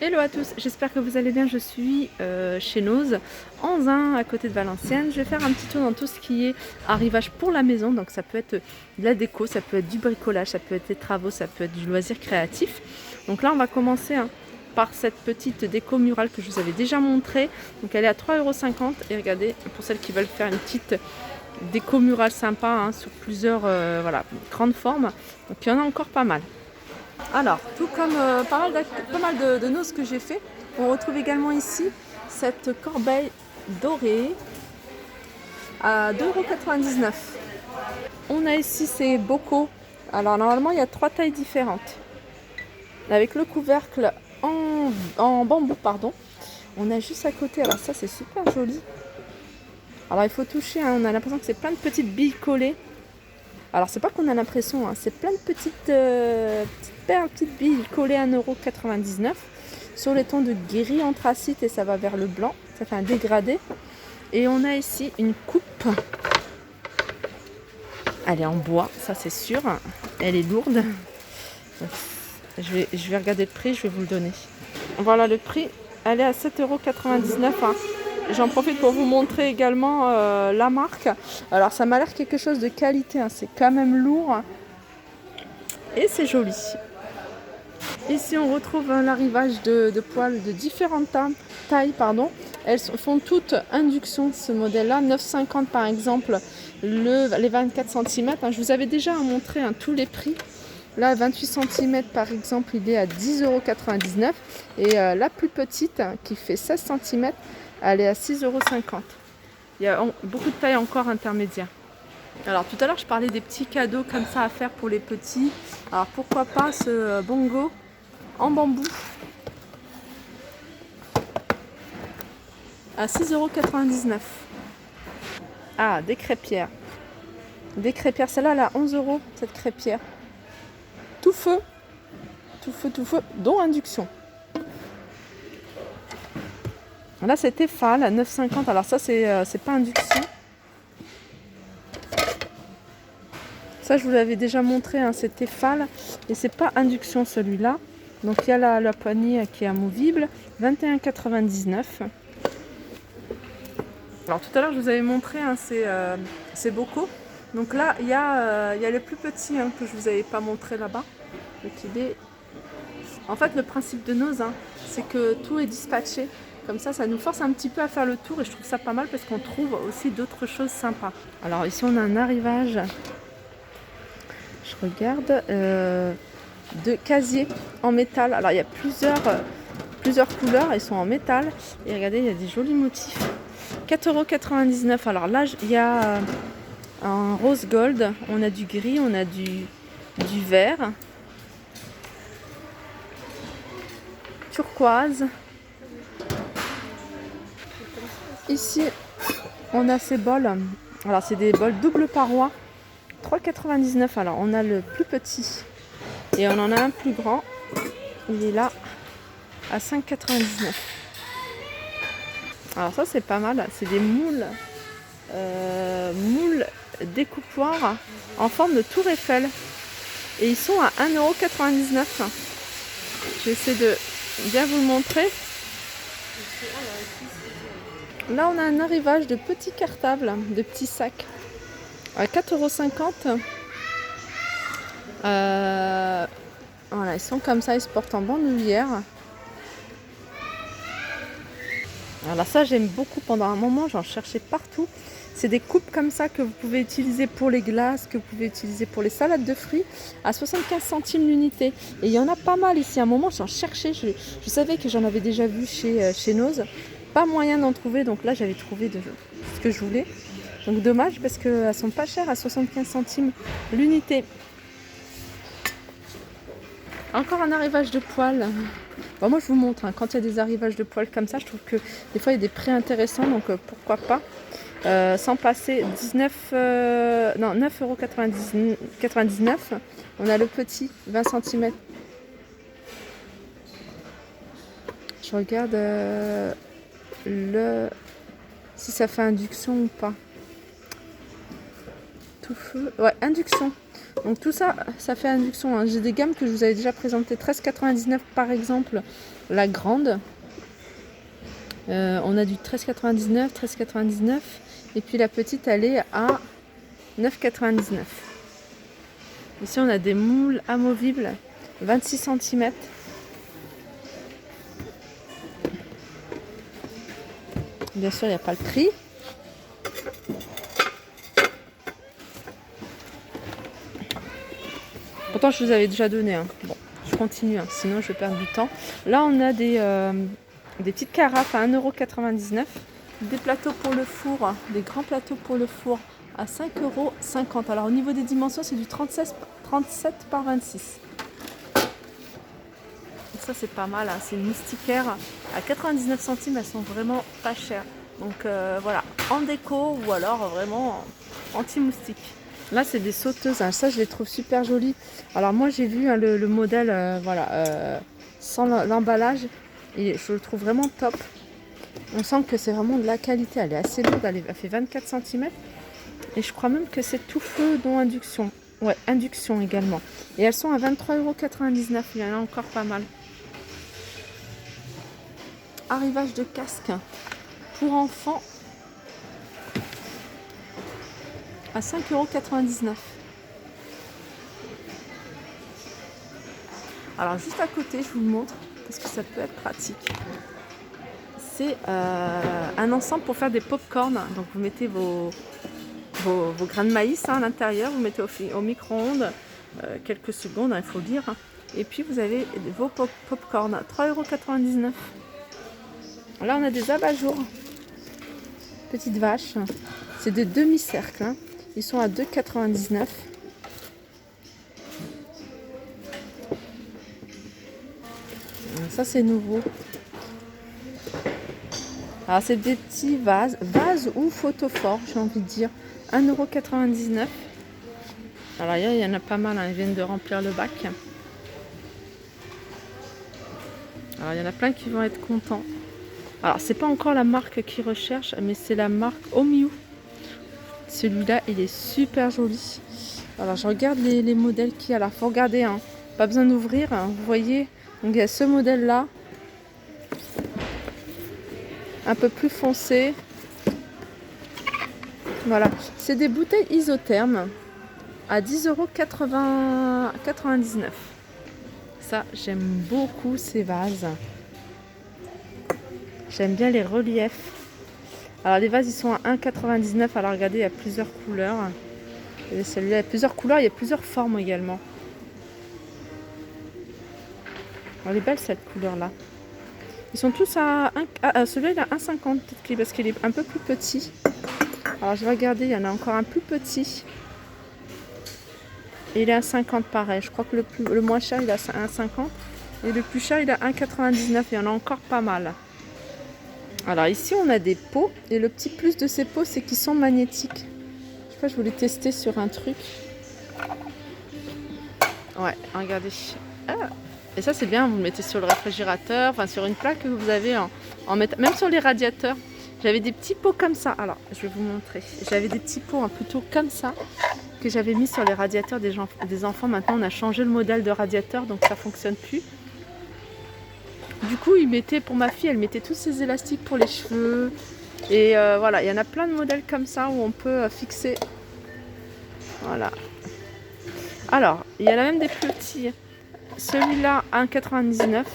Hello à tous, j'espère que vous allez bien. Je suis chez Noz, en Zin, à côté de Valenciennes. Je vais faire un petit tour dans tout ce qui est arrivage pour la maison. Donc ça peut être de la déco, ça peut être du bricolage, ça peut être des travaux, ça peut être du loisir créatif. Donc là on va commencer par cette petite déco murale que je vous avais déjà montrée. Donc elle est à 3,50 € et regardez, pour celles qui veulent faire une petite déco murale sympa sur plusieurs grandes formes. Donc il y en a encore pas mal. Alors, tout comme pas mal de noces que j'ai fait, on retrouve également ici cette corbeille dorée à 2,99 €. On a ici ces bocaux. Alors normalement il y a 3 tailles différentes. Avec le couvercle en bambou, pardon. On a juste à côté, alors ça c'est super joli. Alors il faut toucher, on a l'impression que c'est plein de petites billes collées. Alors c'est pas qu'on a l'impression, c'est plein de petites perles, petites billes collées à 1,99 € sur les tons de gris anthracite et ça va vers le blanc. Ça fait un dégradé. Et on a ici une coupe. Elle est en bois, ça c'est sûr. Elle est lourde. Donc, je vais regarder le prix, je vais vous le donner. Voilà le prix, elle est à 7,99 €. J'en profite pour vous montrer également la marque. Alors ça m'a l'air quelque chose de qualité, c'est quand même lourd et c'est joli. Ici on retrouve l'arrivage de poêles de différentes tailles. Elles font toutes induction, ce modèle-là. 9,50 € par exemple, les 24 cm. Je vous avais déjà montré tous les prix. Là, 28 cm par exemple, il est à 10,99 €. Et la plus petite, qui fait 16 cm, elle est à 6,50 €. Il y a beaucoup de tailles encore intermédiaires. Alors tout à l'heure, je parlais des petits cadeaux comme ça à faire pour les petits. Alors pourquoi pas ce bongo en bambou à 6,99 €. Ah, des crêpières. Des crêpières, celle-là, elle a 11 €, cette crêpière. Tout feu, dont induction. Là, c'est Tefal à 9,50 €. Alors ça, c'est pas induction. Ça, je vous l'avais déjà montré, c'est Tefal. Et c'est pas induction, celui-là. Donc, il y a la poignée qui est amovible. 21,99 €. Alors, tout à l'heure, je vous avais montré ces bocaux. Donc là, il y a les plus petits que je vous avais pas montré là-bas. En fait, le principe de Noz, c'est que tout est dispatché. Comme ça nous force un petit peu à faire le tour et je trouve ça pas mal parce qu'on trouve aussi d'autres choses sympas. Alors ici, on a un arrivage, je regarde, de casier en métal. Alors il y a plusieurs couleurs, ils sont en métal. Et regardez, il y a des jolis motifs. 4,99 €. Alors là, il y a un rose gold, on a du gris, on a du vert, turquoise. Ici, on a ces bols. Alors, c'est des bols double paroi. 3,99 €. Alors, on a le plus petit et on en a un plus grand. Il est là à 5,99 €. Alors, ça, c'est pas mal. C'est des moules découpoirs en forme de tour Eiffel. Et ils sont à 1,99 €. Je vais essayer de bien vous le montrer. Là, on a un arrivage de petits cartables, de petits sacs, à 4,50 €. Voilà, ils sont comme ça, ils se portent en bandoulière. Alors ça, j'aime beaucoup. Pendant un moment, j'en cherchais partout. C'est des coupes comme ça que vous pouvez utiliser pour les glaces, que vous pouvez utiliser pour les salades de fruits, à 75 centimes l'unité. Et il y en a pas mal ici. À un moment, j'en cherchais. Je savais que j'en avais déjà vu chez Noz. Pas moyen d'en trouver, donc là, j'avais trouvé ce que je voulais. Donc dommage, parce qu'elles sont pas chères, à 75 centimes l'unité. Encore un arrivage de poêle. Bon, moi, je vous montre. Quand il y a des arrivages de poêle comme ça, je trouve que des fois, il y a des prix intéressants, donc pourquoi pas. Sans passer 9,99 €. On a le petit 20 cm. Je regarde si ça fait induction ou pas. Tout feu. Ouais, induction. Donc tout ça, ça fait induction, hein. J'ai des gammes que je vous avais déjà présentées. 13,99 par exemple, la grande. On a du 13,99, 13,99. Et puis la petite, elle est à 9,99. Ici, on a des moules amovibles, 26 cm. Bien sûr, il n'y a pas le prix. Pourtant, je vous avais déjà donné. Hein. Bon, je continue, hein, sinon je vais perdre du temps. Là, on a des petites carafes à 1,99 €. Des plateaux pour le four, des grands plateaux pour le four à 5,50 €. Alors, au niveau des dimensions, c'est du 37 par 26. Ça, c'est pas mal. Hein. C'est une moustiquaire à 99 centimes. Elles sont vraiment pas chères. Donc, voilà, en déco ou alors vraiment anti-moustique. Là, c'est des sauteuses. Hein. Ça, je les trouve super jolies. Alors, moi, j'ai vu hein, le modèle sans l'emballage. Et je le trouve vraiment top. On sent que c'est vraiment de la qualité. Elle est assez lourde. Elle fait 24 cm. Et je crois même que c'est tout feu, dont induction. Ouais, induction également. Et elles sont à 23,99 €. Il y en a encore pas mal. Arrivage de casque pour enfants à 5,99 €. Alors juste à côté, je vous le montre parce que ça peut être pratique. C'est un ensemble pour faire des pop-corn. Donc vous mettez vos grains de maïs hein, à l'intérieur, vous mettez au micro-ondes quelques secondes, hein, il faut le dire. Hein. Et puis vous avez vos pop-corn, 3,99 €. Là on a des abat-jours, petites vaches, c'est des demi-cercles, hein. Ils sont à 2,99 €. Ça c'est nouveau. Alors c'est des petits vases ou photophores, j'ai envie de dire, 1,99 €. Alors il y en a pas mal, hein. Ils viennent de remplir le bac. Alors il y en a plein qui vont être contents. Alors c'est pas encore la marque qu'ils recherchent, mais c'est la marque Omiu. Celui-là il est super joli. Alors je regarde les modèles qu'il y a. Alors faut regarder, hein. Pas besoin d'ouvrir, hein. Vous voyez, donc il y a ce modèle là, un peu plus foncé. Voilà, c'est des bouteilles isothermes à 10,99 €. Ça, j'aime beaucoup ces vases. J'aime bien les reliefs. Alors les vases, ils sont à 1,99 €. Alors regardez, il y a plusieurs couleurs. Et celui-là, il y a plusieurs couleurs, il y a plusieurs formes également. Elle est belle cette couleur-là. Ils sont tous à 1... celui-là, il a 1,50 € parce qu'il est un peu plus petit. Alors je vais regarder, il y en a encore un plus petit. Et il est à 1,50 € pareil. Je crois que le moins cher, il est à 1,50 € et le plus cher, il est à 1,99 €. Il y en a encore pas mal. Alors ici, on a des pots. Et le petit plus de ces pots, c'est qu'ils sont magnétiques. Je sais pas, je voulais tester sur un truc. Ouais, regardez. Ah. Et ça, c'est bien. Vous le mettez sur le réfrigérateur, enfin sur une plaque que vous avez même sur les radiateurs. J'avais des petits pots comme ça. Alors, je vais vous montrer. J'avais des petits pots plutôt comme ça que j'avais mis sur les radiateurs des enfants. Maintenant, on a changé le modèle de radiateur, donc ça fonctionne plus. Du coup, pour ma fille, elle mettait tous ses élastiques pour les cheveux. Et voilà, il y en a plein de modèles comme ça où on peut fixer. Voilà. Alors, il y en a même des plus petits. Celui-là, 1,99 €.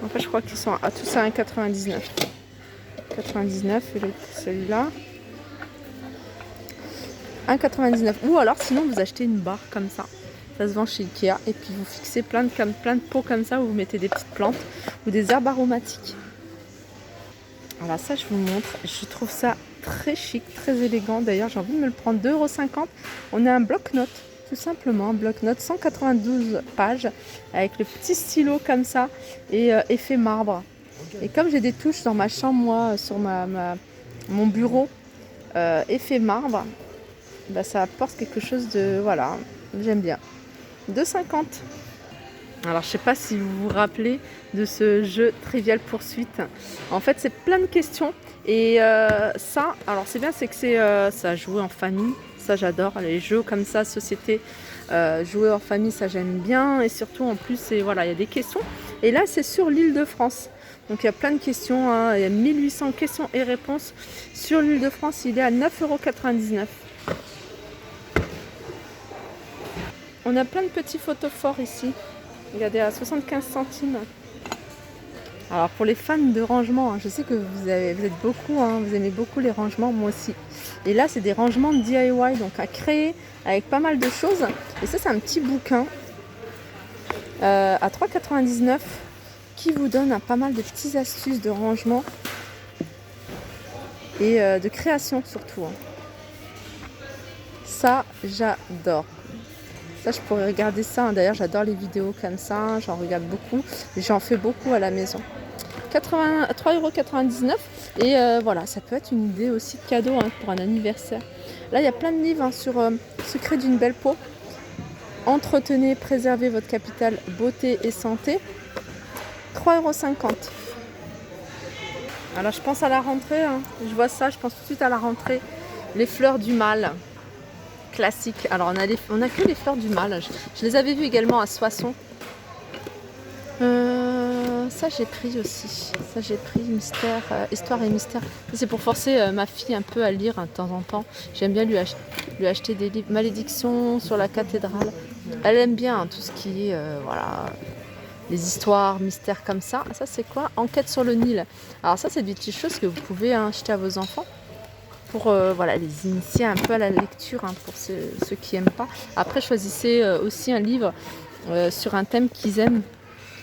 En fait, je crois qu'ils sont tous à 1,99 €. 99 et celui-là 1,99 €. Ou alors sinon vous achetez une barre comme ça, ça se vend chez Ikea, et puis vous fixez plein de pots comme ça où vous mettez des petites plantes ou des herbes aromatiques. Alors ça, je vous montre, je trouve ça très chic, très élégant. D'ailleurs, j'ai envie de me le prendre, 2,50 €. On a un bloc-notes, tout simplement, un bloc-notes 192 pages avec le petit stylo comme ça et effet marbre. Et comme j'ai des touches dans ma chambre, moi, sur mon bureau, effet marbre, bah, ça apporte quelque chose de... Voilà, j'aime bien. 2,50 €. Alors, je sais pas si vous vous rappelez de ce jeu Trivial Poursuite. En fait, c'est plein de questions. Et ça, alors c'est bien, c'est que ça joue en famille. Ça j'adore, les jeux comme ça, société, jouer en famille, ça j'aime bien. Et surtout en plus, voilà, il y a des questions. Et là c'est sur l'Île-de-France. Donc il y a plein de questions, hein. Il y a 1800 questions et réponses. Sur l'Île-de-France, il est à 9,99 €. On a plein de petits photophores ici. Regardez, à 75 centimes. Alors pour les fans de rangement, hein, je sais que vous êtes beaucoup, hein, vous aimez beaucoup les rangements, moi aussi. Et là c'est des rangements DIY, donc à créer avec pas mal de choses. Et ça c'est un petit bouquin à 3,99 € qui vous donne pas mal de petites astuces de rangement et de création surtout. Hein. Ça j'adore. Ça je pourrais regarder ça, hein. D'ailleurs j'adore les vidéos comme ça, j'en regarde beaucoup et j'en fais beaucoup à la maison. 3,99 € et voilà, ça peut être une idée aussi de cadeau, hein, pour un anniversaire. Là il y a plein de livres, hein, sur secret d'une belle peau, entretenez, préservez votre capital beauté et santé, 3,50 €. Alors je pense à la rentrée, hein. Je vois ça, je pense tout de suite à la rentrée, les fleurs du mal, classique. Alors on a que les fleurs du mal, je les avais vues également à Soissons. Ça j'ai pris aussi, ça j'ai pris mystère, histoire et mystère. C'est pour forcer ma fille un peu à lire, hein, de temps en temps. J'aime bien lui acheter des livres. Malédiction sur la cathédrale. Elle aime bien, hein, tout ce qui est voilà, les histoires, mystères comme ça. Ça c'est quoi? Enquête sur le Nil. Alors ça c'est des petites choses que vous pouvez, hein, acheter à vos enfants pour voilà, les initier un peu à la lecture, hein, pour ceux qui n'aiment pas. Après choisissez aussi un livre sur un thème qu'ils aiment,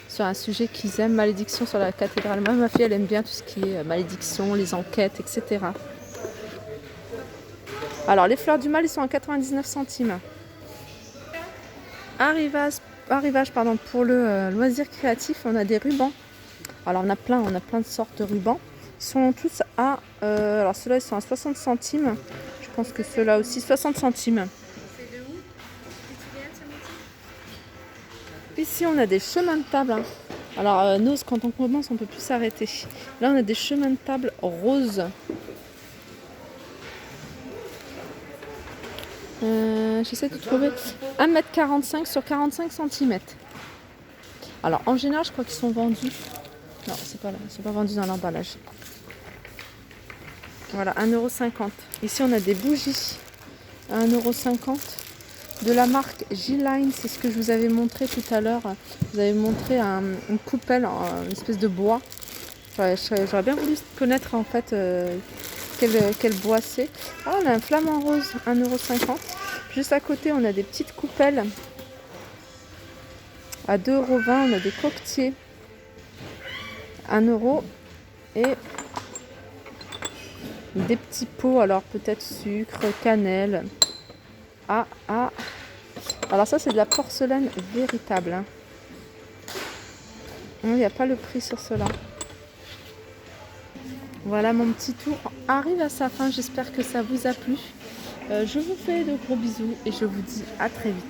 sur un sujet qu'ils aiment. Malédiction sur la cathédrale. Moi, ma fille, elle aime bien tout ce qui est malédiction, les enquêtes, etc. Alors, les fleurs du mal, ils sont à 99 centimes. Arrivage, pardon, pour le loisir créatif, on a des rubans. Alors, on a plein de sortes de rubans. Ils sont tous à... alors, ceux-là, ils sont à 60 centimes. Je pense que ceux-là aussi, 60 centimes. Ici, on a des chemins de table, hein. Alors, nous, quand on commence, on ne peut plus s'arrêter. Là, on a des chemins de table roses. J'essaie de trouver 1,45 m sur 45 cm. Alors, en général, je crois qu'ils sont vendus. Non, c'est pas là. Ils ne sont pas vendus dans l'emballage. Voilà, 1,50 €. Ici, on a des bougies à 1,50 € de la marque G-Line. C'est ce que je vous avais montré tout à l'heure. Vous avez montré une coupelle, une espèce de bois. J'aurais bien voulu connaître en fait quel bois c'est. Ah, on a un flamant rose, 1,50 €. Juste à côté, on a des petites coupelles à 2,20 €. On a des coquetiers, 1 € et des petits pots, alors peut-être sucre, cannelle. Alors ça c'est de la porcelaine véritable, hein. Il n'y a pas le prix sur cela. Voilà, mon petit tour arrive à sa fin. J'espère que ça vous a plu. Je vous fais de gros bisous et je vous dis à très vite.